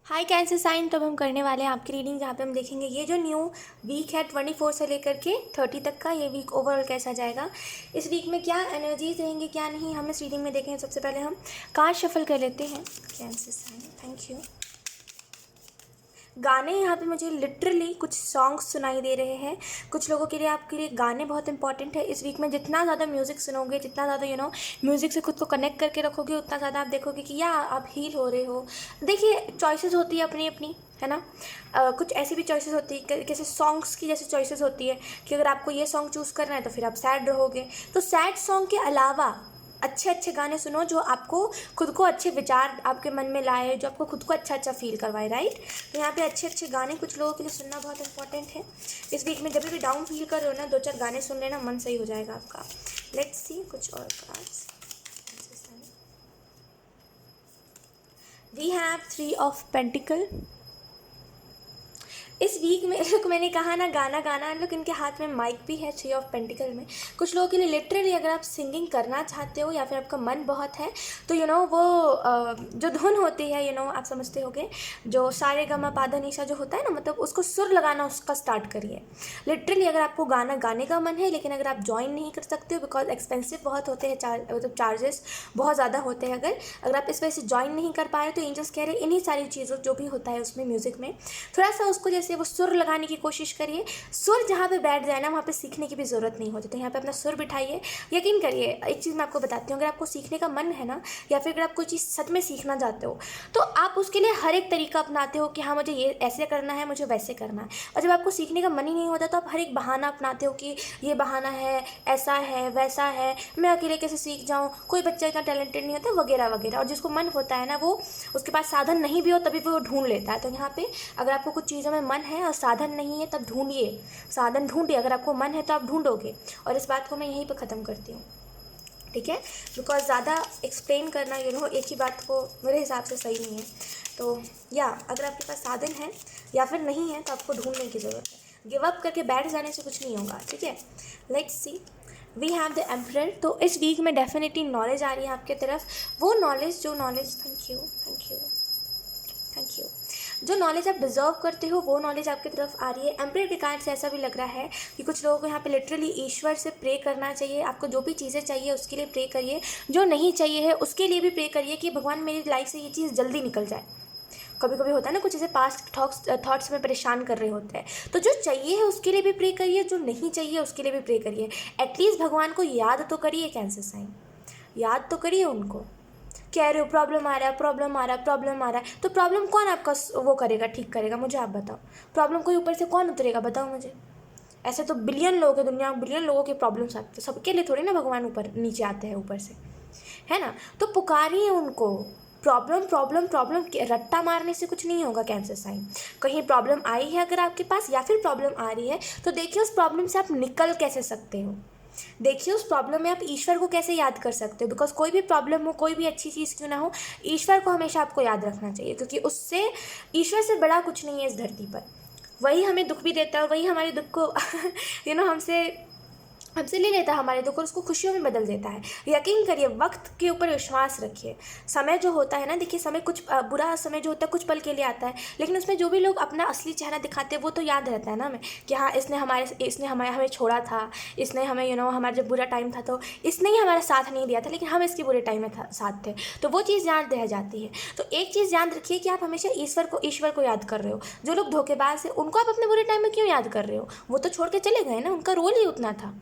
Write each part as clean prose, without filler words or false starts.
हाय cancer sign. तो अब हम करने वाले हैं आपकी रीडिंग, जहाँ पे हम देखेंगे ये जो न्यू वीक है 24 से लेकर के 30 तक का, ये वीक ओवरऑल कैसा जाएगा, इस वीक में क्या एनर्जीज रहेंगी क्या नहीं, हम इस रीडिंग में देखेंगे। सबसे पहले हम कार्ड शफल कर लेते हैं। Cancer sign, thank you. गाने यहाँ पे मुझे लिटरली कुछ सॉन्ग्स सुनाई दे रहे हैं। कुछ लोगों के लिए, आपके लिए गाने बहुत इंपॉर्टेंट है इस वीक में। जितना ज़्यादा म्यूज़िक सुनोगे, जितना ज़्यादा म्यूज़िक से खुद को कनेक्ट करके रखोगे, उतना ज़्यादा आप देखोगे कि या आप हील हो रहे हो। देखिए, चॉइसेस होती है अपनी अपनी, है ना। कुछ ऐसी भी चॉइसेस होती है, जैसे सॉन्ग्स की जैसे चॉइसेस होती है कि अगर आपको ये सॉन्ग चूज़ करना है तो फिर आप सैड रहोगे। तो सैड सॉन्ग के अलावा अच्छे अच्छे गाने सुनो जो आपको खुद को अच्छे विचार आपके मन में लाए, जो आपको खुद को अच्छा अच्छा फील करवाए, राइट। तो यहाँ पे अच्छे अच्छे गाने कुछ लोगों के लिए सुनना बहुत इंपॉर्टेंट है इस वीक में। जब भी डाउन फील कर रहे हो ना, 2-4 गाने सुन लेना, मन सही हो जाएगा आपका। लेट्स सी कुछ और cards. We have 3 of pentacle. इस वीक में लोग, मैंने कहा ना गाना गाना, लोग इनके हाथ में माइक भी है 3 ऑफ पेंटिकल में। कुछ लोगों के लिए लिटरली अगर आप सिंगिंग करना चाहते हो या फिर आपका मन बहुत है तो वो जो धुन होती है आप समझते होगे, जो सारे गमा पाधा निशा जो होता है ना, मतलब उसको सुर लगाना, उसका स्टार्ट करिए। लिटरली अगर आपको गाना गाने का मन है, लेकिन अगर आप ज्वाइन नहीं कर सकते हो बिकॉज एक्सपेंसिव बहुत होते हैं, मतलब चार्जेस बहुत ज़्यादा होते हैं, अगर आप इस वजह से ज्वाइन नहीं कर पा रहे तो एंजल्स कह रहे हैं इन्हीं सारी चीज़ों जो भी होता है उसमें म्यूज़िक में थोड़ा सा उसको जैसे वो सुर लगाने की कोशिश करिए। सुर जहाँ पे बैठ जाए ना, वहाँ पे सीखने की भी ज़रूरत नहीं होती। तो यहाँ पे अपना सुर बिठाइए। यकीन करिए, एक चीज़ मैं आपको बताती हूँ, अगर आपको सीखने का मन है ना, या फिर अगर आप कोई चीज़ सच में सीखना चाहते हो, तो आप उसके लिए हर एक तरीका अपनाते हो कि हाँ मुझे ये ऐसे करना है, मुझे वैसे करना है। और जब आपको सीखने का मन ही नहीं होता तो आप हर एक बहाना अपनाते हो कि ये बहाना है, ऐसा है, वैसा है, मैं अकेले कैसे सीख जाऊँ, कोई बच्चा इतना टैलेंटेड नहीं होता, वगैरह वगैरह। और जिसको मन होता है ना, वो उसके पास साधन नहीं भी हो तभी वो ढूंढ लेता है। तो यहाँ पे अगर आपको कुछ चीज़ों में मन है और साधन नहीं है, तब ढूंढिए, साधन ढूंढिए। अगर आपको मन है तो आप ढूंढोगे। और इस बात को मैं यहीं पर ख़त्म करती हूँ, ठीक है। बिकॉज ज़्यादा एक्सप्लेन करना एक ही बात को मेरे हिसाब से सही नहीं है। तो अगर आपके पास साधन है या फिर नहीं है तो आपको ढूंढने की ज़रूरत है। गिव अप करके बैठ जाने से कुछ नहीं होगा, ठीक है। Let's see, we have the emperor. तो इस वीक में डेफिनेटली नॉलेज आ रही है आपके तरफ। वो नॉलेज, जो knowledge, thank you thank you thank you, जो नॉलेज आप डिजर्व करते हो वो नॉलेज आपकी तरफ आ रही है। एम्परर के कार्ड से ऐसा भी लग रहा है कि कुछ लोगों को यहाँ पे लिटरली ईश्वर से प्रे करना चाहिए। आपको जो भी चीज़ें चाहिए उसके लिए प्रे करिए, जो नहीं चाहिए है उसके लिए भी प्रे करिए कि भगवान मेरी लाइफ से ये चीज़ जल्दी निकल जाए। कभी कभी होता है ना, कुछ ऐसे पास्ट थॉट्स में परेशान कर रहे होते हैं, तो जो चाहिए है उसके लिए भी प्रे करिए, जो नहीं चाहिए उसके लिए भी प्रे करिए। एटलीस्ट भगवान को याद तो करिए, कैंसर साइन, याद तो करिए उनको। कह रहे हो प्रॉब्लम आ रहा है, प्रॉब्लम आ रहा है, प्रॉब्लम आ रहा है, तो प्रॉब्लम कौन आपका वो करेगा, ठीक करेगा, मुझे आप बताओ। प्रॉब्लम कोई ऊपर से कौन उतरेगा, बताओ मुझे। ऐसे तो बिलियन लोग हैं दुनिया में, बिलियन लोगों के प्रॉब्लम्स आते हैं, सबके लिए थोड़ी ना भगवान ऊपर नीचे आते हैं ऊपर से, है ना। तो पुकारिए उनको। प्रॉब्लम प्रॉब्लम प्रॉब्लम रट्टा मारने से कुछ नहीं होगा, कैंसर साइन। कहीं प्रॉब्लम आई है अगर आपके पास, या फिर प्रॉब्लम आ रही है, तो देखिए उस प्रॉब्लम से आप निकल कैसे सकते हो। देखिए उस प्रॉब्लम में आप ईश्वर को कैसे याद कर सकते हो। बिकॉज कोई भी प्रॉब्लम हो, कोई भी अच्छी चीज़ क्यों ना हो, ईश्वर को हमेशा आपको याद रखना चाहिए, क्योंकि उससे, ईश्वर से बड़ा कुछ नहीं है इस धरती पर। वही हमें दुख भी देता है, वही हमारे दुख को हमसे ले लेता है हमारे दुख और उसको खुशियों में बदल देता है। यकीन करिए, वक्त के ऊपर विश्वास रखिए। समय जो होता है ना, देखिए समय कुछ बुरा समय जो होता है कुछ पल के लिए आता है, लेकिन उसमें जो भी लोग अपना असली चेहरा दिखाते हैं वो तो याद रहता है ना हमें, कि हाँ इसने हमें छोड़ा था, इसने हमें हमारा जब बुरा टाइम था तो इसने ही हमारा साथ नहीं दिया था, लेकिन हम इसके बुरे टाइम में साथ थे, तो वो चीज़ याद रह जाती है। तो एक चीज़ याद रखिए कि आप हमेशा ईश्वर को याद कर रहे हो। जो लोग धोखेबाज है उनको आप अपने बुरे टाइम में क्यों याद कर रहे हो, वो तो छोड़ के चले गए ना, उनका रोल ही उतना था,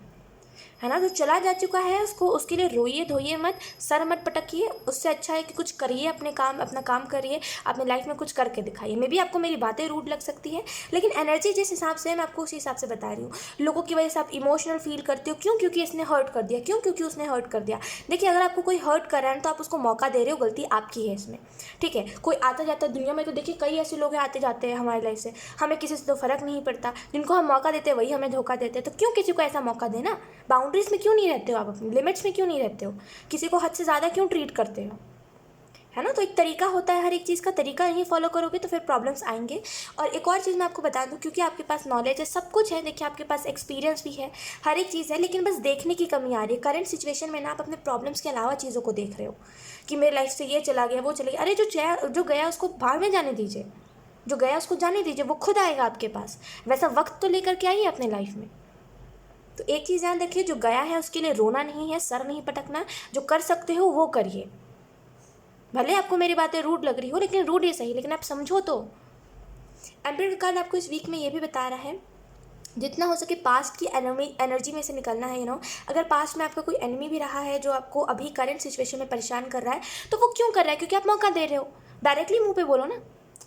है ना। जो चला जा चुका है उसके लिए रोइए धोइए मत, सर मत पटकिए। उससे अच्छा है कि कुछ करिए, अपना काम करिए, अपने लाइफ में कुछ करके दिखाइए। मे बी आपको मेरी बातें रूड लग सकती है, लेकिन एनर्जी जिस हिसाब से है मैं आपको उसी हिसाब से बता रही हूँ। लोगों की वजह से आप इमोशनल फील करते हो, क्यों, क्योंकि इसने हर्ट कर दिया, क्यों, क्योंकि उसने हर्ट कर दिया। देखिए, अगर आपको कोई हर्ट कर रहा है तो आप उसको मौका दे रहे हो, गलती आपकी है इसमें, ठीक है। कोई आता जाता दुनिया में, तो देखिए कई ऐसे लोग आते जाते हैं हमारी लाइफ से, हमें किसी से तो फ़र्क नहीं पड़ता। जिनको हम मौका देते हैं वही हमें धोखा देते हैं। तो क्यों किसी को ऐसा मौका देना, बाउंड्रीज में क्यों नहीं रहते हो आप, अपनी लिमिट्स में क्यों नहीं रहते हो, किसी को हद से ज़्यादा क्यों ट्रीट करते हो, है ना। तो एक तरीका होता है, हर एक चीज़ का तरीका नहीं फॉलो करोगे तो फिर प्रॉब्लम्स आएंगे। और एक और चीज़ मैं आपको बता दूं, क्योंकि आपके पास नॉलेज है, सब कुछ है, देखिए आपके पास एक्सपीरियंस भी है, हर एक चीज़ है, लेकिन बस देखने की कमी आ रही है। करंट सिचुएशन में ना आप अपने प्रॉब्लम्स के अलावा चीज़ों को देख रहे हो कि मेरी लाइफ से ये चला गया, वो चला गया। अरे जो गया उसको भाड़ में जाने दीजिए, जो गया उसको जाने दीजिए, वो खुद आएगा आपके पास। वैसा वक्त तो लेकर के आइए अपने लाइफ में। तो एक चीज़ ध्यान रखिए, जो गया है उसके लिए रोना नहीं है, सर नहीं पटकना, जो कर सकते हो वो करिए। भले आपको मेरी बातें रूड लग रही हो, लेकिन रूड ही सही, लेकिन आप समझो तो। एम्पियर कार्ड आपको इस वीक में ये भी बता रहा है, जितना हो सके पास्ट की एनर्जी में से निकलना है। अगर पास्ट में आपका कोई एनिमी भी रहा है जो आपको अभी करंट सिचुएशन में परेशान कर रहा है, तो वो क्यों कर रहा है? क्योंकि आप मौका दे रहे हो। डायरेक्टली मुंह पे बोलो ना,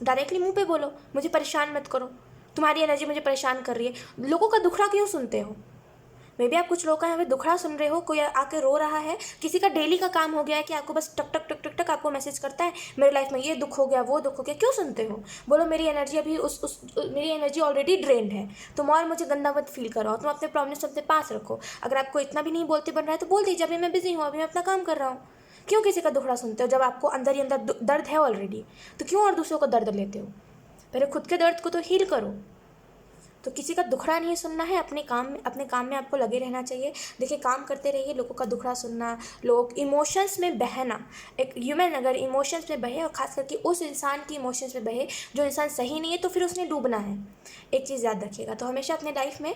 डायरेक्टली मुंह पे बोलो, मुझे परेशान मत करो, तुम्हारी एनर्जी मुझे परेशान कर रही है। लोगों का दुखड़ा क्यों सुनते हो? मे बी आप कुछ लोग का यहाँ पे दुखड़ा सुन रहे हो, कोई आके रो रहा है, किसी का डेली का काम हो गया है कि आपको बस टक टक टक टक टक आपको मैसेज करता है, मेरे लाइफ में ये दुख हो गया, वो दुख हो गया। क्यों सुनते हो? बोलो मेरी एनर्जी अभी मेरी एनर्जी ऑलरेडी ड्रेन्ड है, तुम और मुझे गंदा मत फील कराओ, तुम अपने प्रॉब्लम्स अपने पास रखो। अगर आपको इतना भी नहीं बोलते बन रहा है तो बोल दीजिए, अभी मैं बिजी हूँ, अभी मैं अपना काम कर रहा हूँ। क्यों किसी का दुखड़ा सुनते हो? जब आपको अंदर ही अंदर दर्द है ऑलरेडी, तो क्यों और दूसरों को दर्द लेते हो? पहले खुद के दर्द को तो हील करो। तो किसी का दुखड़ा नहीं सुनना है, अपने काम में आपको लगे रहना चाहिए। देखिए काम करते रहिए, लोगों का दुखड़ा सुनना, लोग इमोशंस में बहना, एक ह्यूमन अगर इमोशंस में बहे और खास करके उस इंसान की इमोशंस में बहे जो इंसान सही नहीं है, तो फिर उसने डूबना है। एक चीज़ याद रखिएगा, तो हमेशा अपने लाइफ में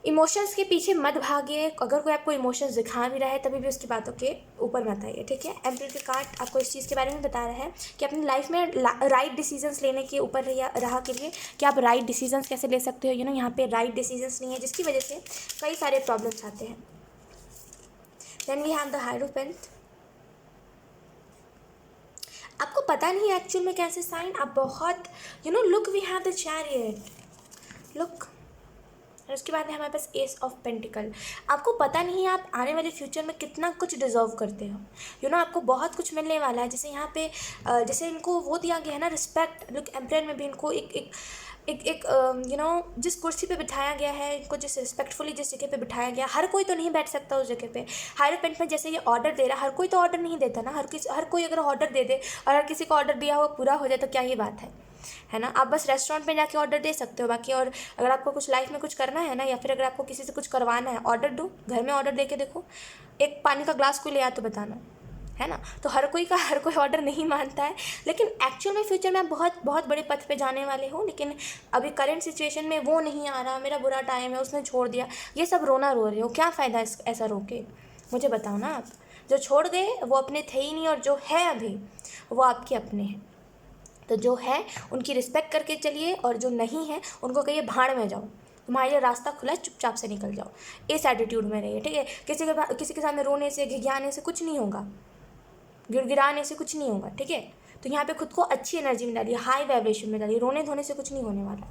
इमोशंस के पीछे मत भागिए। अगर कोई आपको इमोशंस दिखा भी रहा है तभी भी उसकी बातों के ऊपर मत आइए, ठीक है। एम्परर के कार्ड आपको इस चीज़ के बारे में बता रहा है कि अपनी लाइफ में राइट डिसीजंस लेने के ऊपर रहा के लिए कि आप राइट डिसीजंस कैसे ले सकते हो। यहाँ पे राइट डिसीजंस नहीं है, जिसकी वजह से कई सारे प्रॉब्लम्स आते हैं। Then we have the hierophant. आपको पता नहीं है एक्चुअल में कैसे साइन, आप बहुत look we have the chariot, look. और उसके बाद है हमारे पास एस ऑफ पेंटिकल। आपको पता नहीं है आप आने वाले फ्यूचर में कितना कुछ डिजर्व करते हो। आपको बहुत कुछ मिलने वाला है। जैसे यहाँ पे जैसे इनको वो दिया गया है ना, रिस्पेक्ट। लुक एम्परर में भी इनको एक जिस कुर्सी पे बिठाया गया है, इनको जिस रिस्पेक्टफुली जिस जगह पे बिठाया गया, हर कोई तो नहीं बैठ सकता उस जगह पे। हायरोफेंट में जैसे ये ऑर्डर दे रहा है, हर कोई तो ऑर्डर नहीं देता ना। हर कोई अगर ऑर्डर दे दे और हर किसी को ऑर्डर दिया हुआ पूरा हो जाए तो क्या ये बात है ना। आप बस रेस्टोरेंट में जाके ऑर्डर दे सकते हो बाकी। और अगर आपको कुछ लाइफ में कुछ करना है ना, या फिर अगर आपको किसी से कुछ करवाना है, ऑर्डर दो, घर में ऑर्डर दे के देखो। एक पानी का ग्लास कोई ले आ तो बताना, है ना। तो हर कोई ऑर्डर नहीं मानता है, लेकिन एक्चुअल में फ्यूचर में आप बहुत बहुत बड़े पथ पे जाने वाले हो। लेकिन अभी करंट सिचुएशन में वो नहीं आ रहा, मेरा बुरा टाइम है, उसने छोड़ दिया, ये सब रोना रो रहे हो। क्या फ़ायदा ऐसा रो के? मुझे बताओ ना। आप जो छोड़ गए वो अपने थे ही नहीं, और जो है अभी वो आपके अपने हैं। तो जो है उनकी रिस्पेक्ट करके चलिए, और जो नहीं है उनको कहिए भाड़ में जाओ, तुम्हारे लिए रास्ता खुला है, चुपचाप से निकल जाओ। इस एटीट्यूड में रहिए, ठीक है। किसी के सामने रोने से, घिघियाने से कुछ नहीं होगा, गिड़गिड़ाने से कुछ नहीं होगा, ठीक है। तो यहाँ पे खुद को अच्छी एनर्जी में डालिए, हाई वाइब्रेशन में डालिए, रोने धोने से कुछ नहीं होने वाला,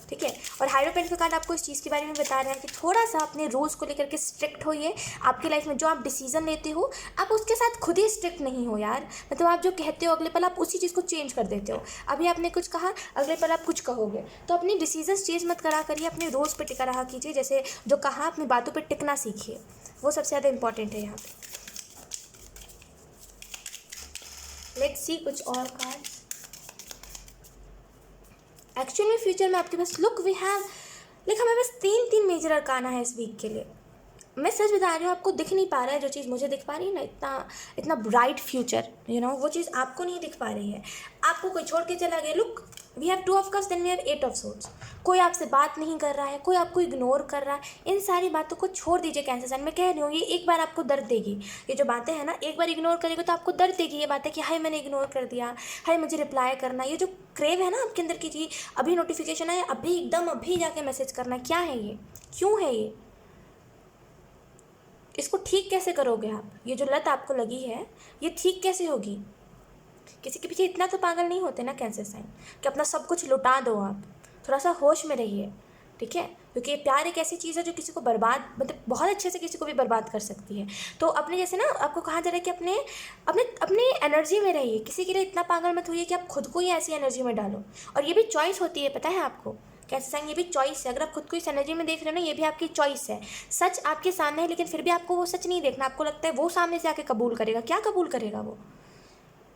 ठीक है। और हायरोफेंट का कार्ड आपको इस चीज़ के बारे में बता रहा है कि थोड़ा सा अपने रूल्स को लेकर के स्ट्रिक्ट होइए। आपकी लाइफ में जो आप डिसीजन लेते हो, आप उसके साथ खुद ही स्ट्रिक्ट नहीं हो यार। मतलब आप जो कहते हो अगले पल आप उसी चीज़ को चेंज कर देते हो। अभी आपने कुछ कहा, अगले पल आप कुछ कहोगे। तो अपनी डिसीजन चेंज मत करा करिए, अपने रूल्स पर टिका रहा कीजिए। जैसे जो कहा, अपनी बातों पर टिकना सीखिए, वो सबसे ज़्यादा इंपॉर्टेंट है यहाँ पर। लेट्स सी कुछ और कार्ड्स। एक्चुअल में फ्यूचर में आपके पास लुक वी हैव, लेकिन हमारे पास तीन मेजर अरकाना है इस वीक के लिए। मैं सच बता रही हूँ, आपको दिख नहीं पा रहा है जो चीज़ मुझे दिख पा रही है ना, इतना ब्राइट फ्यूचर, वो चीज़ आपको नहीं दिख पा रही है। आपको कोई छोड़ के चला गया। Look we have 2 of cups, then we have 8 of swords. कोई आपसे बात नहीं कर रहा है, कोई आपको इग्नोर कर रहा है। इन सारी बातों को छोड़ दीजिए कैंसर साइन। मैं कह रही हूँ ये एक बार आपको दर्द देगी। ये जो बातें हैं ना, एक बार इग्नोर करेगा तो आपको दर्द देगी। ये बातें कि हाय मैंने इग्नोर कर दिया, हाय मुझे रिप्लाई करना, ये जो क्रेव है ना आपके अंदर की जी, अभी नोटिफिकेशन आया, अभी एकदम अभी जाके मैसेज करना, क्या है ये, क्यों है ये? इसको ठीक कैसे करोगे आप? ये जो लत आपको लगी है ये ठीक कैसे होगी? किसी के पीछे इतना तो पागल नहीं होते ना कैंसर साइन कि अपना सब कुछ लुटा दो। आप थोड़ा सा होश में रहिए, ठीक है। क्योंकि प्यार एक ऐसी चीज़ है जो किसी को बर्बाद, मतलब बहुत अच्छे से किसी को भी बर्बाद कर सकती है। तो अपने जैसे ना आपको कहा जा रहा है कि अपने अपने अपने एनर्जी में रहिए। किसी के लिए इतना पागल मत होइए कि आप खुद को ही ऐसी एनर्जी में डालो। और ये भी चॉइस होती है, पता है आपको कैसे साइन, ये भी चॉइस है। अगर आप खुद को इस एनर्जी में देख रहे हो ना, ये भी आपकी चॉइस है। सच आपके सामने है, लेकिन फिर भी आपको वो सच नहीं देखना। आपको लगता है वो सामने से आके कबूल करेगा, क्या कबूल करेगा वो?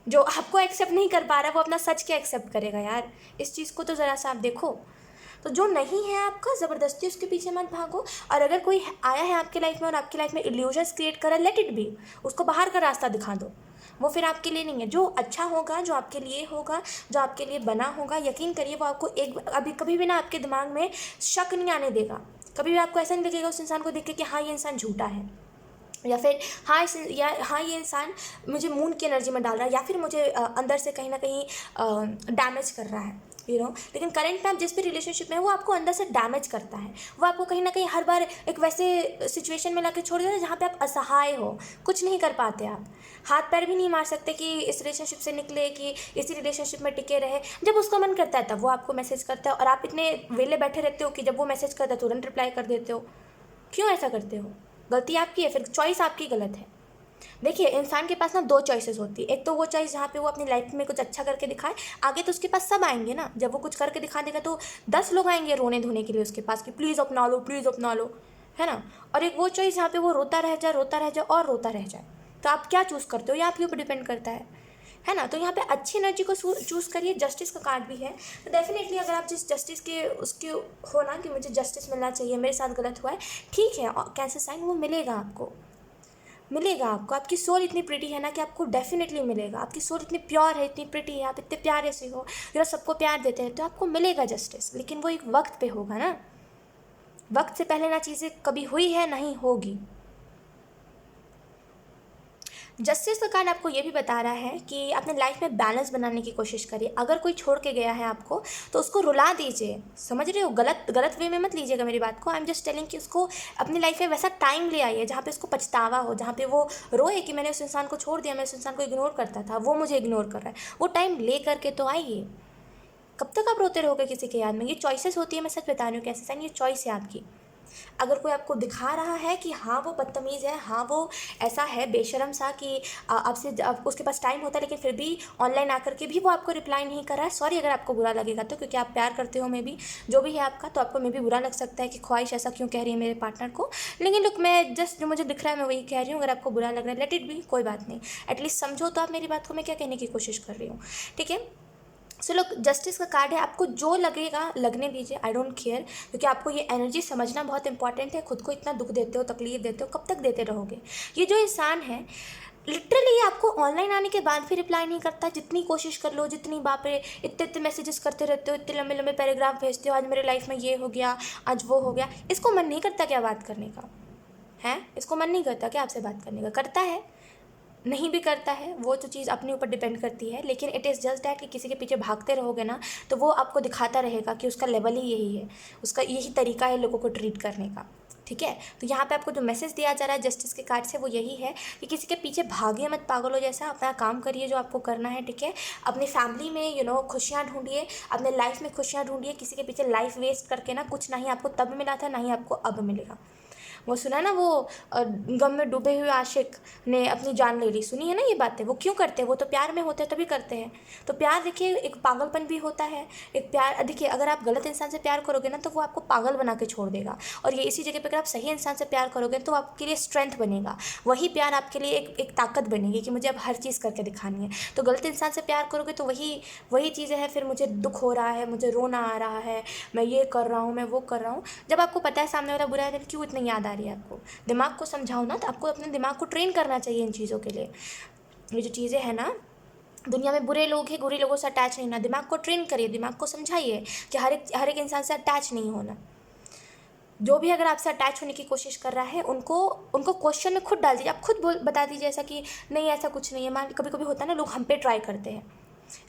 जो आपको एक्सेप्ट नहीं कर पा रहा है वो अपना सच क्या एक्सेप्ट करेगा यार। इस चीज़ को तो ज़रा सा आप देखो। तो जो नहीं है आपका, ज़बरदस्ती उसके पीछे मत भागो। और अगर कोई आया है आपके लाइफ में और आपकी लाइफ में इल्यूजन्स क्रिएट कर रहा है, लेट इट बी, उसको बाहर का रास्ता दिखा दो। वो फिर आपके लिए नहीं है। जो अच्छा होगा, जो आपके लिए होगा, जो आपके लिए बना होगा, यकीन करिए वो आपको एक अभी कभी भी ना आपके दिमाग में शक नहीं आने देगा। कभी भी आपको ऐसा नहीं लगेगा उस इंसान को देख के कि हाँ ये इंसान झूठा है, या फिर हाँ ये इंसान मुझे मून की एनर्जी में डाल रहा है, या फिर मुझे अंदर से कहीं ना कहीं डैमेज कर रहा है, लेकिन करंट में आप जिस भी रिलेशनशिप में है वो आपको अंदर से डैमेज करता है। वो आपको कहीं ना कहीं हर बार एक वैसे सिचुएशन में लाके छोड़ देता है जहाँ पे आप असहाय हो, कुछ नहीं कर पाते, आप हाथ पैर भी नहीं मार सकते कि इस रिलेशनशिप से निकले, कि इसी रिलेशनशिप में टिके रहे। जब उसका मन करता है तब वो आपको मैसेज करता है और आप इतने वेले बैठे रहते हो कि जब वो मैसेज करता है तुरंत रिप्लाई कर देते हो। क्यों ऐसा करते हो? गलती आपकी है, फिर चॉइस आपकी गलत है। देखिए, इंसान के पास ना दो चॉइसेस होती है। एक तो वो चॉइस जहाँ पे वो अपनी लाइफ में कुछ अच्छा करके दिखाए, आगे तो उसके पास सब आएंगे ना। जब वो कुछ करके दिखा देगा तो 10 लोग आएंगे रोने धोने के लिए उसके पास कि प्लीज़ अपना लो, प्लीज़ अपना लो, है ना। और एक वो चॉइस जहाँ पे वो रोता रह जाए, रोता रह जाए और रोता रह जाए। तो आप क्या चूज़ करते हो, ये आपके ऊपर डिपेंड करता है ना। तो यहाँ पे अच्छी एनर्जी को चूज़ करिए। जस्टिस का कार्ड भी है, तो डेफिनेटली अगर आप जिस जस्टिस के उसके हो ना कि मुझे जस्टिस मिलना चाहिए, मेरे साथ गलत हुआ है, ठीक है, कैसे साइन वो मिलेगा आपको, मिलेगा आपको। आपकी सोल इतनी प्रिटी है ना कि आपको डेफिनेटली मिलेगा। आपकी सोल इतनी प्योर है, इतनी प्रिटी है, आप इतने प्यारे से हो, जरा सबको प्यार देते हैं, तो आपको मिलेगा जस्टिस। लेकिन वो एक वक्त पे होगा ना, वक्त से पहले ना चीज़ें कभी हुई है ना ही होगी। जस्टिस का कार्ड आपको ये भी बता रहा है कि अपने लाइफ में बैलेंस बनाने की कोशिश करिए। अगर कोई छोड़ के गया है आपको तो उसको रुला दीजिए, समझ रहे हो, गलत वे में मत लीजिएगा मेरी बात को। आई एम जस्ट टेलिंग कि उसको अपनी लाइफ में वैसा टाइम ले आइए जहाँ पे उसको पछतावा हो, जहाँ पे वो रोए कि मैंने उस इंसान को छोड़ दिया, मैं उस इंसान को इग्नोर करता था, वो मुझे इग्नोर कर रहा है। वो टाइम ले करके तो आइए। कब तक आप रोते रहोगे किसी के याद में? ये चॉइसेस होती है, मैं सच बता रही हूँ कैसे साइन, ये चॉइस है आपकी। अगर कोई आपको दिखा रहा है कि हाँ वो बदतमीज़ है, हाँ वो ऐसा है बेशर्म सा कि आपसे उसके पास टाइम होता है लेकिन फिर भी ऑनलाइन आकर के भी वो आपको रिप्लाई नहीं कर रहा है, सॉरी अगर आपको बुरा लगेगा तो, क्योंकि आप प्यार करते हो मे भी, जो भी है आपका, तो आपको मे भी बुरा लग सकता है कि ख्वाहिश ऐसा क्यों कह रही है मेरे पार्टनर को। लेकिन लुक, मैं जस्ट जो मुझे दिख रहा है मैं वही कह रही हूँ। अगर आपको बुरा लग रहा है, लेट इट बी, कोई बात नहीं। एटलीस्ट समझो तो आप मेरी बात को मैं क्या कहने की कोशिश कर रही हूँ, ठीक है। सो लोग, जस्टिस का कार्ड है, आपको जो लगेगा लगने दीजिए, आई डोंट केयर, क्योंकि आपको ये एनर्जी समझना बहुत इंपॉर्टेंट है। खुद को इतना दुख देते हो, तकलीफ देते हो, कब तक देते रहोगे? ये जो इंसान है लिटरली आपको ऑनलाइन आने के बाद भी रिप्लाई नहीं करता, जितनी कोशिश कर लो, जितनी बाप रे, इतने इतने मैसेजेस करते रहते हो, इतने लंबे लंबे पैराग्राफ भेजते हो, आज मेरे लाइफ में ये हो गया, आज वो हो गया। इसको मन नहीं करता क्या बात करने का? है, इसको मन नहीं करता क्या आपसे बात करने का? करता है, नहीं भी करता है, वो तो चीज़ अपने ऊपर डिपेंड करती है। लेकिन इट इज़ जस्ट डैट कि किसी के पीछे भागते रहोगे ना तो वो आपको दिखाता रहेगा कि उसका लेवल ही यही है, उसका यही तरीका है लोगों को ट्रीट करने का, ठीक है। तो यहाँ पे आपको जो मैसेज दिया जा रहा है जस्टिस के कार्ड से वो यही है कि किसी के पीछे भागिए मत पागलों जैसा, अपना काम करिए जो आपको करना है, ठीक है। अपनी फैमिली में खुशियाँ ढूंढिए, अपने लाइफ में खुशियाँ ढूंढिए। किसी के पीछे लाइफ वेस्ट करके ना कुछ ना ही आपको तब मिला था, ना ही आपको अब मिलेगा। वो सुना ना, वो गम में डूबे हुए आशिक ने अपनी जान ले ली, सुनी है ना ये बातें? वो क्यों करते हैं? वो तो प्यार में होते हैं तभी करते हैं। तो प्यार देखिए एक पागलपन भी होता है, एक प्यार देखिए, अगर आप गलत इंसान से प्यार करोगे ना तो वो आपको पागल बना के छोड़ देगा। और ये इसी जगह पर अगर आप सही इंसान से प्यार करोगे तो आपके लिए स्ट्रेंथ बनेगा। वही प्यार आपके लिए एक ताकत बनेगी कि मुझे अब हर चीज़ करके दिखानी है। तो गलत इंसान से प्यार करोगे तो वही चीज़ें हैं, फिर मुझे दुख हो रहा है, मुझे रोना आ रहा है, मैं ये कर रहा हूँ, मैं वो कर रहा हूँ। जब आपको पता है सामने वाला बुरा है तो क्यों इतनी याद आ रही है आपको? दिमाग को समझाओ ना, तो आपको अपने दिमाग को ट्रेन करना चाहिए इन चीज़ों के लिए। ये जो चीज़ें हैं ना, दुनिया में बुरे लोग हैं, बुरे लोगों से अटैच नहीं होना। दिमाग को ट्रेन करिए, दिमाग को समझाइए कि हर एक इंसान से अटैच नहीं होना। जो भी अगर आपसे अटैच होने की कोशिश कर रहा है उनको क्वेश्चन में खुद डाल दीजिए। आप खुद बता दीजिए ऐसा कि नहीं ऐसा कुछ नहीं है। मान कभी कभी होता है ना, लोग हम पे ट्राई करते हैं,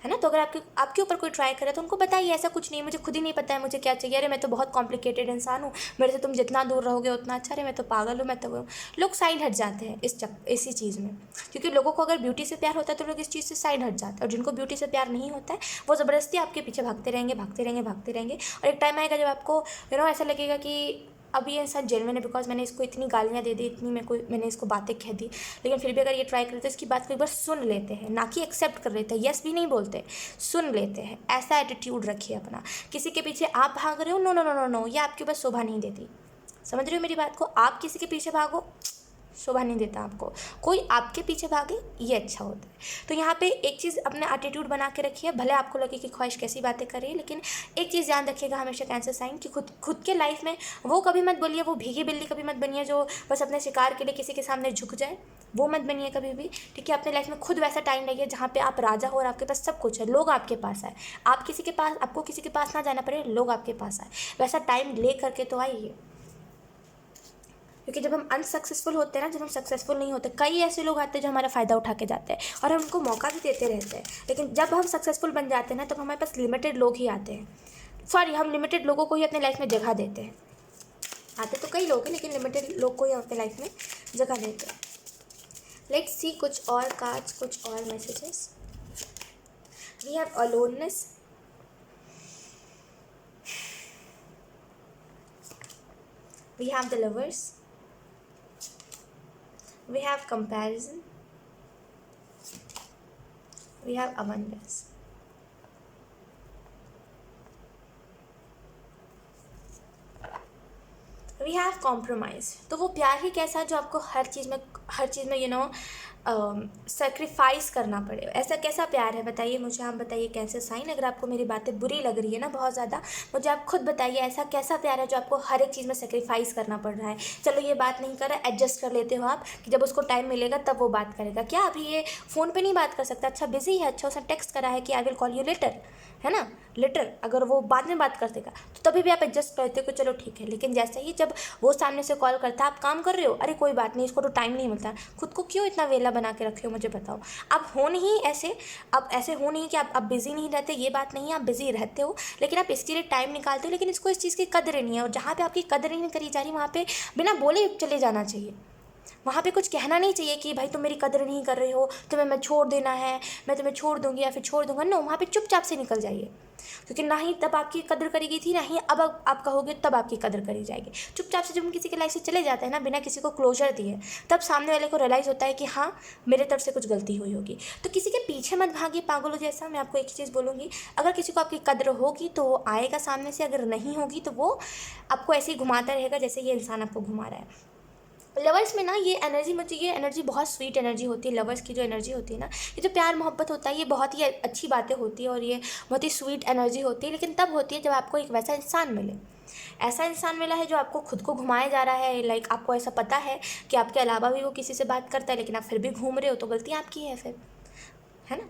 है ना। तो अगर आपके ऊपर कोई ट्राई करे तो उनको बताइए ऐसा कुछ नहीं है, मुझे खुद ही नहीं पता है मुझे क्या चाहिए, अरे मैं तो बहुत कॉम्प्लिकेटेड इंसान हूँ, मेरे से तुम जितना दूर रहोगे उतना अच्छा, अरे मैं तो पागल हूँ, मैं तो वो। लोग साइड हट जाते हैं इसी चीज़ में, क्योंकि लोगों को अगर ब्यूटी से प्यार होता है तो लोग इस चीज़ से साइड हट जाते हैं। और जिनको ब्यूटी से प्यार नहीं होता है वो ज़बरदस्ती आपके पीछे भागते रहेंगे, भागते रहेंगे, भागते रहेंगे। और एक टाइम आएगा जब आपको ऐसा लगेगा कि अब ये इंसान जेन्युइन है, बिकॉज मैंने इसको इतनी गालियाँ दे दी, मैंने इसको बातें कह दी, लेकिन फिर भी अगर ये ट्राई करते इसकी बात को एक बार सुन लेते हैं, ना कि एक्सेप्ट कर लेते हैं, यस भी नहीं बोलते, सुन लेते हैं। ऐसा एटीट्यूड रखिए अपना। किसी के पीछे आप भाग रहे हो, no no no no no, ये आपके ऊपर शोभा नहीं देती। समझ रहे हो मेरी बात को? आप किसी के पीछे भागो, शोभा नहीं देता आपको। कोई आपके पीछे भागे ये अच्छा होता है। तो यहाँ पे एक चीज़ अपने एटीट्यूड बना के रखिए, भले आपको लगे कि ख्वाहिश कैसी बातें कर रही है, लेकिन एक चीज़ ध्यान रखिएगा हमेशा कैंसर साइन कि खुद के लाइफ में वो कभी मत बोलिए, वो भीगी बिल्ली कभी मत बनिए जो बस अपने शिकार के लिए किसी के सामने झुक जाए, वो मत बनिए कभी भी, ठीक है। अपने लाइफ में खुद वैसा टाइम लाइए जहाँ पे आप राजा हो और आपके पास सब कुछ है, लोग आपके पास आए, आप किसी के पास, आपको किसी के पास ना जाना पड़े, लोग आपके पास आए, वैसा टाइम ले करके तो आइए। क्योंकि जब हम अनसक्सेसफुल होते हैं ना, जब हम सक्सेसफुल नहीं होते, कई ऐसे लोग आते हैं जो हमारा फ़ायदा उठा के जाते हैं और हम उनको मौका भी देते रहते हैं, लेकिन जब हम सक्सेसफुल बन जाते हैं ना, तब हमारे पास लिमिटेड लोग ही आते हैं। सॉरी, हम लिमिटेड लोगों को ही अपने लाइफ में जगह देते हैं। आते तो कई लोग हैं, लेकिन लिमिटेड लोग को ही अपने लाइफ में जगह देते हैं। लेट्स सी कुछ और कार्ड्स, कुछ और messages. We have aloneness, we have the lovers, we have comparison, we have abundance. We have compromise। तो वो प्यार ही कैसा है जो आपको हर चीज़ में सेक्रीफाइस करना पड़े, ऐसा कैसा प्यार है बताइए मुझे, आप बताइए कैंसर साइन। अगर आपको मेरी बातें बुरी लग रही है ना बहुत ज़्यादा, मुझे आप खुद बताइए ऐसा कैसा प्यार है जो आपको हर एक चीज़ में सेक्रीफाइस करना पड़ रहा है। चलो ये बात नहीं कर रहा, एडजस्ट कर लेते हो आप कि जब उसको टाइम मिलेगा तब वो बात करेगा। क्या अभी ये फ़ोन पे नहीं बात कर सकता? अच्छा बिजी है, अच्छा उसने टेक्स्ट करा है कि I will call you later, है ना, लेटर, अगर वो बाद में बात कर देगा तो तभी भी आप एडजस्ट करते हो कि चलो ठीक है। लेकिन जैसे ही जब वो सामने से कॉल करता है, आप काम कर रहे हो, अरे कोई बात नहीं, इसको तो टाइम नहीं मिलता, खुद को क्यों इतना वेला बना के रखे हो मुझे बताओ। आप हो नहीं ऐसे, आप ऐसे हो नहीं कि आप बिज़ी नहीं रहते, ये बात नहीं है, आप बिज़ी रहते हो, लेकिन आप इसके लिए टाइम निकालते हो, लेकिन इसको इस चीज़ की कदर नहीं है। और जहाँ पे आपकी कदर नहीं करी जा रही वहाँ पे बिना बोले चले जाना चाहिए। वहाँ पे कुछ कहना नहीं चाहिए कि भाई तुम मेरी कदर नहीं कर रहे हो, तुम्हें मैं छोड़ देना है, मैं तुम्हें छोड़ दूंगी या फिर छोड़ दूंगा। नो, वहाँ पे चुपचाप से निकल जाइए, क्योंकि ना ही तब आपकी कदर करी गई थी, ना ही अब आप कहोगे तब आपकी कदर करी जाएगी। चुपचाप से जब हम किसी के लाइफ से चले जाते हैं ना बिना किसी को क्लोजर दिए, तब सामने वाले को रियलाइज़ होता है कि हाँ मेरे तरफ से कुछ गलती हुई होगी। तो किसी के पीछे मत भागिए पागलों जैसा। मैं आपको एक ही चीज़ बोलूँगी, अगर किसी को आपकी कदर होगी तो वो आएगा सामने से, अगर नहीं होगी तो वो आपको ऐसे ही घुमाता रहेगा जैसे ये इंसान आपको घुमा रहा है। लवर्स में ना ये एनर्जी बहुत स्वीट एनर्जी होती है। लवर्स की जो एनर्जी होती है ना, ये जो प्यार मोहब्बत होता है, ये बहुत ही अच्छी बातें होती है और ये बहुत ही स्वीट एनर्जी होती है। लेकिन तब होती है जब आपको एक वैसा इंसान मिले, ऐसा इंसान मिला है जो आपको खुद को घुमाया जा रहा है। लाइक आपको ऐसा पता है कि आपके अलावा भी वो किसी से बात करता है, लेकिन आप फिर भी घूम रहे हो, तो गलती आपकी है फिर, है ना।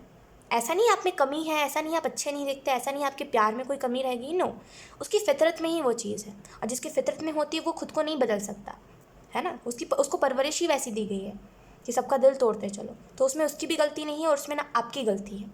ऐसा नहीं आप में कमी है, ऐसा नहीं आप अच्छे नहीं दिखते, ऐसा नहीं आपके प्यार में कोई कमी रहेगी। नो, उसकी फितरत में ही वो चीज़ है, और जिसकी फितरत में होती है वो खुद को नहीं बदल सकता, है ना। उसको परवरिश ही वैसी दी गई है कि सबका दिल तोड़ते चलो, तो उसमें उसकी भी गलती नहीं है और उसमें ना आपकी गलती है,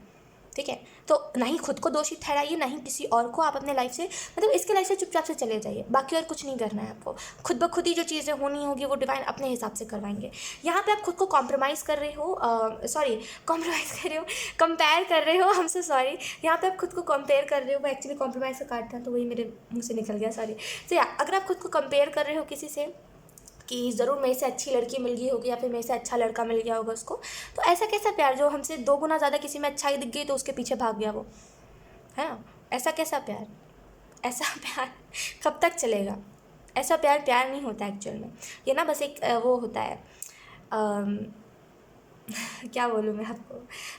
ठीक है। तो ना ही खुद को दोषी ठहराइए, ना ही किसी और को। आप अपने लाइफ से मतलब इसके लाइफ से चुपचाप से चले जाइए, बाकी और कुछ नहीं करना है आपको। खुद ब खुद ही जो चीज़ें होनी होगी वो डिवाइन अपने हिसाब से करवाएंगे। यहाँ पे आप खुद को कॉम्प्रोमाइज़ कर रहे हो, कॉम्प्रोमाइज़ कर रहे हो, कंपेयर कर रहे हो, हमसे सॉरी। यहाँ पे आप खुद को कंपेयर कर रहे हो, वो एक्चुअली कॉम्प्रोमाइज़ का कार्ड था तो वही मेरे मुँह से निकल गया, सॉरी। तो या अगर आप खुद को कंपेयर कर रहे हो किसी से कि ज़रूर मेरे से अच्छी लड़की मिल गई होगी या फिर मेरे से अच्छा लड़का मिल गया होगा उसको, तो ऐसा कैसा प्यार जो हमसे 2 गुना ज़्यादा किसी में अच्छाई दिख गई तो उसके पीछे भाग गया वो, है ना। ऐसा कैसा प्यार, ऐसा प्यार कब तक चलेगा? ऐसा प्यार नहीं होता एक्चुअल में। ये ना बस एक वो होता है, क्या बोलूँ मैं आपको।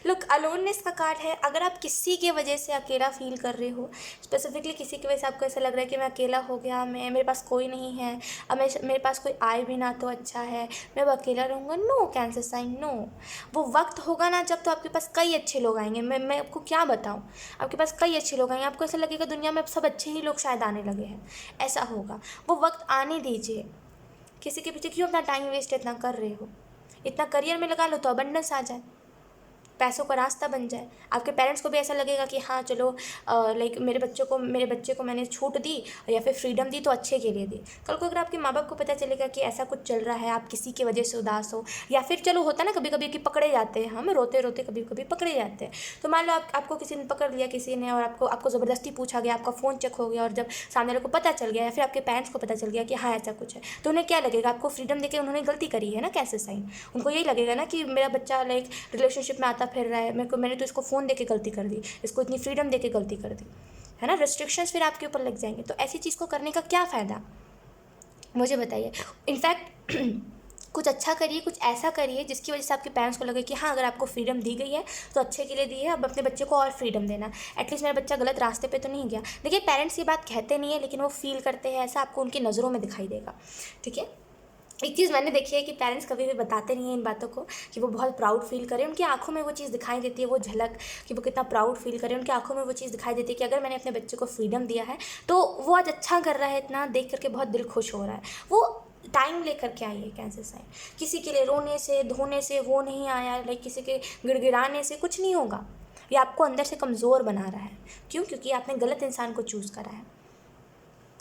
लुक, अलोननेस का कार्ड है। अगर आप किसी की वजह से अकेला फील कर रहे हो, स्पेसिफिकली किसी की वजह से आपको ऐसा लग रहा है कि मैं अकेला हो गया, मेरे पास कोई नहीं है, अब मेरे पास कोई आए भी ना तो अच्छा है, मैं अब अकेला रहूँगा। No cancer sign, no. वो वक्त होगा ना जब तो आपके पास कई अच्छे लोग आएंगे। मैं आपको क्या बताऊँ, आपके पास कई अच्छे लोग आएंगे, आपको ऐसा लगेगा दुनिया में अब सब अच्छे ही लोग शायद आने लगे हैं, ऐसा होगा। वो वक्त आने दीजिए। किसी के पीछे क्यों अपना टाइम वेस्ट इतना कर रहे हो? इतना करियर में लगा लो तो अबंडेंस आ जाए, पैसों का रास्ता बन जाए। आपके पेरेंट्स को भी ऐसा लगेगा कि हाँ चलो लाइक मेरे बच्चे को मैंने छूट दी या फिर फ्रीडम दी तो अच्छे के लिए दी। कल को अगर आपके माँ बाप को पता चलेगा कि ऐसा कुछ चल रहा है, आप किसी की वजह से उदास हो, या फिर चलो होता ना कभी कभी कि पकड़े जाते हैं, हम रोते रोते कभी कभी पकड़े जाते हैं। तो मान लो आपको किसी ने पकड़ लिया, किसी ने, और आपको ज़बरदस्ती पूछा गया, आपका फ़ोन चेक हो गया, और जब सामने वाले को पता चल गया या फिर आपके पेरेंट्स को पता चल गया कि हाँ ऐसा कुछ है, तो उन्हें क्या लगेगा? आपको फ्रीडम देके उन्होंने गलती करी है ना, कैसे साइन। उनको यही लगेगा ना कि मेरा बच्चा लाइक रिलेशनशिप में आता फिर रहा है, मैंने तो इसको फ़ोन देके गलती कर दी, इसको इतनी फ्रीडम देके गलती कर दी, है ना। रिस्ट्रिक्शंस फिर आपके ऊपर लग जाएंगे। तो ऐसी चीज़ को करने का क्या फ़ायदा, मुझे बताइए। इनफैक्ट कुछ अच्छा करिए, कुछ ऐसा करिए जिसकी वजह से आपके पेरेंट्स को लगे कि हाँ, अगर आपको फ्रीडम दी गई है तो अच्छे के लिए दी है, अब अपने बच्चे को और फ्रीडम देना, एटलीस्ट मेरा बच्चा गलत रास्ते पे तो नहीं गया। देखिए, पेरेंट्स ये बात कहते नहीं है, लेकिन वो फील करते हैं, ऐसा आपको उनकी नज़रों में दिखाई देगा, ठीक है। एक चीज़ मैंने देखी है कि पेरेंट्स कभी भी बताते नहीं हैं इन बातों को कि वो बहुत प्राउड फील करें, उनकी आंखों में वो चीज़ दिखाई देती है, वो झलक कि वो कितना प्राउड फील करें, उनकी आंखों में वो चीज़ दिखाई देती है कि अगर मैंने अपने बच्चे को फ्रीडम दिया है तो वो आज अच्छा कर रहा है, इतना देख करके बहुत दिल खुश हो रहा है। वो टाइम लेकर के आई है कैंसर साइन, किसी के लिए रोने से धोने से वो नहीं आया, लाइक किसी के गिड़गिड़ाने से कुछ नहीं होगा। ये आपको अंदर से कमज़ोर बना रहा है। क्यों? क्योंकि आपने गलत इंसान को चूज़ करा है।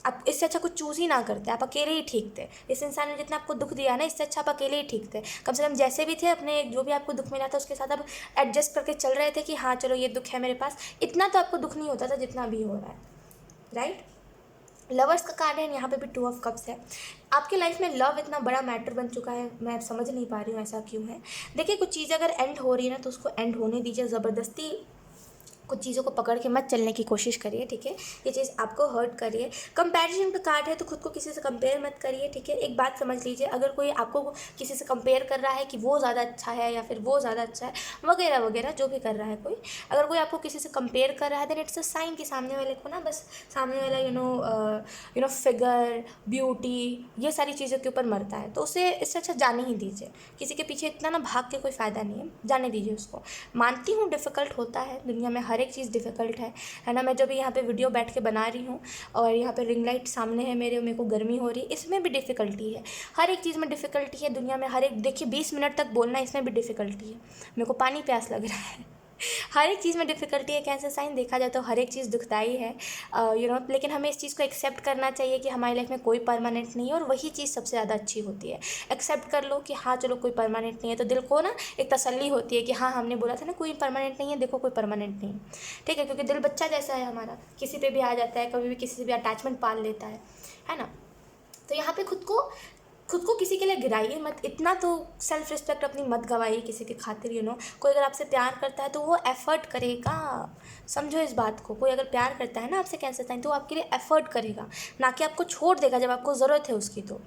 आप इससे अच्छा कुछ चूज़ ही ना करते, आप अकेले ही ठीक थे। इस इंसान ने जितना आपको दुख दिया ना, इससे अच्छा आप अकेले ही ठीक थे। कम से कम जैसे भी थे, अपने जो भी आपको दुख मिला था उसके साथ आप एडजस्ट करके चल रहे थे कि हाँ चलो ये दुख है मेरे पास। इतना तो आपको दुख नहीं होता था जितना अभी हो रहा है, राइट। लवर्स का कार्ड है, यहाँ पे भी 2 ऑफ कप्स है। आपकी लाइफ में लव इतना बड़ा मैटर बन चुका है, मैं अब समझ नहीं पा रही हूँ ऐसा क्यों है। देखिए, कुछ चीज़ें अगर एंड हो रही है ना तो उसको एंड होने दीजिए, ज़बरदस्ती कुछ चीज़ों को पकड़ के मत चलने की कोशिश करिए, ठीक है। ये चीज़ आपको हर्ट करिए। कंपैरिजन का कार्ड है तो खुद को किसी से कंपेयर मत करिए, ठीक है। एक बात समझ लीजिए, अगर कोई आपको किसी से कंपेयर कर रहा है कि वो ज़्यादा अच्छा है या फिर वो ज़्यादा अच्छा है वगैरह वगैरह, जो भी कर रहा है कोई, अगर कोई आपको किसी से कंपेयर कर रहा है देन इट्स अ साइन कि सामने वाले को ना बस सामने वाला यू नो फिगर, ब्यूटी, ये सारी चीज़ों के ऊपर मरता है। तो उसे इससे अच्छा जाने ही दीजिए। किसी के पीछे इतना ना भाग के कोई फ़ायदा नहीं है, जाने दीजिए उसको। मानती हूँ डिफ़िकल्ट होता है, दुनिया में हर एक चीज़ डिफ़िकल्ट है ना। मैं जब यहाँ पे वीडियो बैठ के बना रही हूँ और यहाँ पे रिंग लाइट सामने है मेरे को गर्मी हो रही है, इसमें भी डिफ़िकल्टी है। हर एक चीज़ में डिफ़िकल्टी है दुनिया में, हर एक, देखिए 20 मिनट तक बोलना, इसमें भी डिफ़िकल्टी है। मेरे को पानी प्यास लग रहा है। हर एक चीज़ में डिफ़िकल्टी है। कैंसर साइन देखा जाए तो हर एक चीज़ दुखदाई है, लेकिन हमें इस चीज़ को एक्सेप्ट करना चाहिए कि हमारी लाइफ में कोई परमानेंट नहीं है, और वही चीज़ सबसे ज़्यादा अच्छी होती है। एक्सेप्ट कर लो कि हाँ चलो कोई परमानेंट नहीं है, तो दिल को ना एक तसल्ली होती है कि हाँ हमने बोला था ना कोई परमानेंट नहीं है, देखो कोई परमानेंट नहीं है, ठीक है। क्योंकि दिल बच्चा जैसा है हमारा, किसी पे भी आ जाता है, कभी भी किसी से भी अटैचमेंट पाल लेता है ना। तो यहाँ पे खुद को किसी के लिए गिराइए मत, इतना तो सेल्फ रिस्पेक्ट अपनी मत गवाइए किसी के खातिर, कोई अगर आपसे प्यार करता है तो वो एफर्ट करेगा, समझो इस बात को। कोई अगर प्यार करता है ना आपसे कैंसर साइन, तो वो आपके लिए एफर्ट करेगा, ना कि आपको छोड़ देगा जब आपको ज़रूरत है उसकी। तो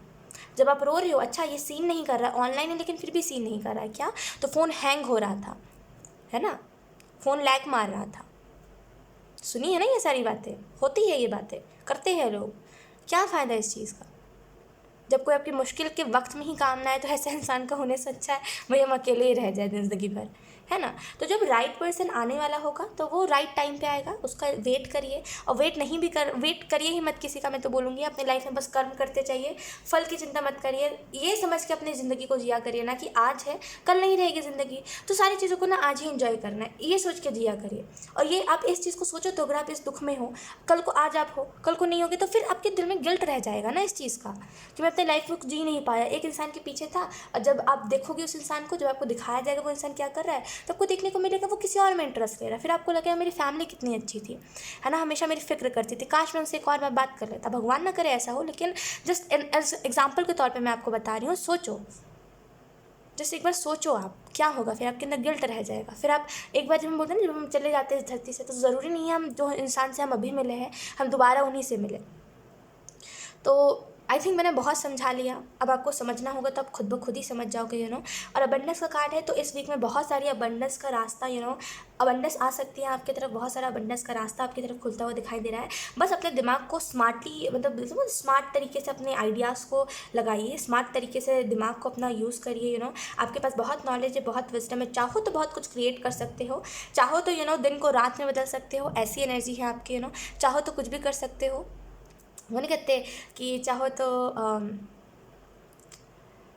जब आप रो रहे हो, अच्छा ये सीन नहीं कर रहा है, ऑनलाइन है लेकिन फिर भी सीन नहीं कर रहा है, क्या? तो फ़ोन हैंग हो रहा था, है ना, फ़ोन लैग मार रहा था। सुनी है ना, ये सारी बातें होती है, ये बातें करते हैं लोग। क्या फ़ायदा इस चीज़ का? जब कोई आपकी मुश्किल के वक्त में ही काम ना आए तो ऐसे इंसान का होने से अच्छा है भाई हम अकेले ही रह जाए ज़िंदगी भर, है ना। तो जब राइट पर्सन आने वाला होगा तो वो राइट टाइम पे आएगा, उसका वेट करिए। और वेट करिए ही मत किसी का, मैं तो बोलूँगी अपनी लाइफ में बस कर्म करते चाहिए, फल की चिंता मत करिए। ये समझ के अपनी ज़िंदगी को जिया करिए ना कि आज है कल नहीं रहेगी ज़िंदगी, तो सारी चीज़ों को ना आज ही इंजॉय करना है, ये सोच के जिया करिए। और ये आप इस चीज़ को सोचो तो अगर आप इस दुख में हो, कल को आज आप हो, कल को नहीं होगी, तो फिर आपके दिल में गिल्ट रह जाएगा ना इस चीज़ का कि मैं अपने लाइफ में जी नहीं पाया, एक इंसान के पीछे था। और जब आप देखोगे उस इंसान को, जब आपको दिखाया जाएगा वो इंसान क्या कर रहा है, तो आपको देखने को मिलेगा वो किसी और में इंटरेस्ट ले रहा है। फिर आपको लगेगा मेरी फैमिली कितनी अच्छी थी, है ना, हमेशा मेरी फिक्र करती थी, काश मैं उनसे एक और बार बात कर लेता। भगवान ना करे ऐसा हो, लेकिन जस्ट एज एग्जाम्पल के तौर पर मैं आपको बता रही हूँ। सोचो, जस्ट एक बार सोचो आप क्या होगा, फिर आपके अंदर गिल्ट रह जाएगा। फिर आप एक बार जब हम बोलते हैं ना, जब हम चले जाते हैं इस धरती से, तो ज़रूरी नहीं है हम जो इंसान से हम अभी मिले हैं हम दोबारा उन्हीं से मिले। तो आई थिंक मैंने बहुत समझा लिया, अब आपको समझना होगा तो आप खुद ब खुद ही समझ जाओगे, और अबंडेंस का कार्ड है तो इस वीक में बहुत सारी अबंडेंस का रास्ता, अबंडेंस आ सकती है आपकी तरफ, बहुत सारा अबंडेंस का रास्ता आपकी तरफ खुलता हुआ दिखाई दे रहा है। बस अपने दिमाग को स्मार्टली, मतलब स्मार्ट तरीके से अपने आइडियाज़ को लगाइए, स्मार्ट तरीके से दिमाग को अपना यूज़ करिए। आपके पास बहुत नॉलेज है, बहुत विजडम है, चाहो तो बहुत कुछ क्रिएट कर सकते हो, चाहो तो दिन को रात में बदल सकते हो, ऐसी एनर्जी है आपकी, चाहो तो कुछ भी कर सकते हो। वो नहीं कहते कि चाहो तो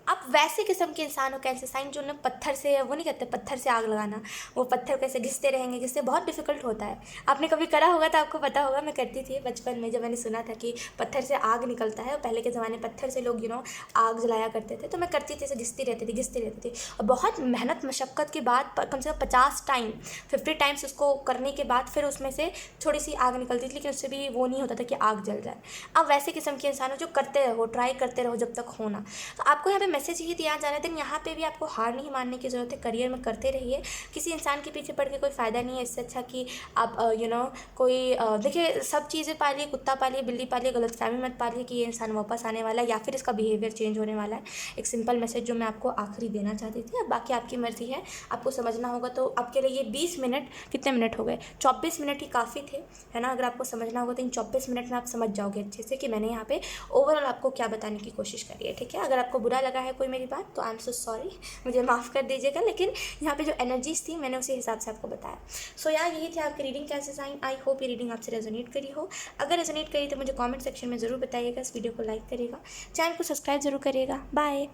आप वैसे किस्म के इंसान हो कैंसर साइन जो ना पत्थर से, वो नहीं कहते पत्थर से आग लगाना, वो पत्थर कैसे घिसते रहेंगे, जिससे बहुत डिफिकल्ट होता है। आपने कभी करा होगा तो आपको पता होगा, मैं करती थी बचपन में, जब मैंने सुना था कि पत्थर से आग निकलता है, पहले के ज़माने पत्थर से लोग आग जलाया करते थे, तो मैं करती थी, घिसती रहती थी और बहुत मेहनत मशक्क़त के बाद कम से कम 50 टाइम्स उसको करने के बाद फिर उसमें से थोड़ी सी आग निकलती थी, लेकिन उससे भी वो नहीं होता था कि आग जल जाए। आप वैसे किस्म के इंसान हो जो करते रहो, ट्राई करते रहो जब तक होना। तो आपको यहाँ पे मैसेज ये दिया जा रहा है, देन यहाँ पे भी आपको हार नहीं मानने की ज़रूरत है, करियर में करते रहिए। किसी इंसान के पीछे पड़ के कोई फ़ायदा नहीं है। इससे अच्छा कि आप कोई देखिए, सब चीज़ें पालिए, कुत्ता पालिए, बिल्ली पालिए, गलतफ़हमी मत पालिए कि ये इंसान वापस आने वाला है या फिर इसका बिहेवियर चेंज होने वाला है। एक सिंपल मैसेज जो मैं आपको आखिरी देना चाहती थी। अब बाकी आपकी मर्ज़ी है, आपको समझना होगा तो आपके लिए ये 20 मिनट, कितने मिनट हो गए, 24 मिनट ही काफ़ी थे, है ना। अगर आपको समझना होगा तो इन 24 मिनट में आप समझ जाओगे अच्छे से कि मैंने यहाँ पे ओवरऑल आपको क्या बताने की कोशिश करी है, ठीक है। अगर आपको बुरा लगा है कोई मेरी बात तो आई एम सो सॉरी, मुझे माफ़ कर दीजिएगा, लेकिन यहाँ पे जो एनर्जीज थी मैंने उसी हिसाब से आपको बताया। सो यार, यही थी आपकी रीडिंग कैसे आई। आई होप ये रीडिंग आपसे रेजोनेट करी हो। अगर रेजोनेट करी तो मुझे कमेंट सेक्शन में ज़रूर बताइएगा, इस वीडियो को लाइक करिएगा, चैनल को सब्सक्राइब ज़रूर करिएगा। बाय।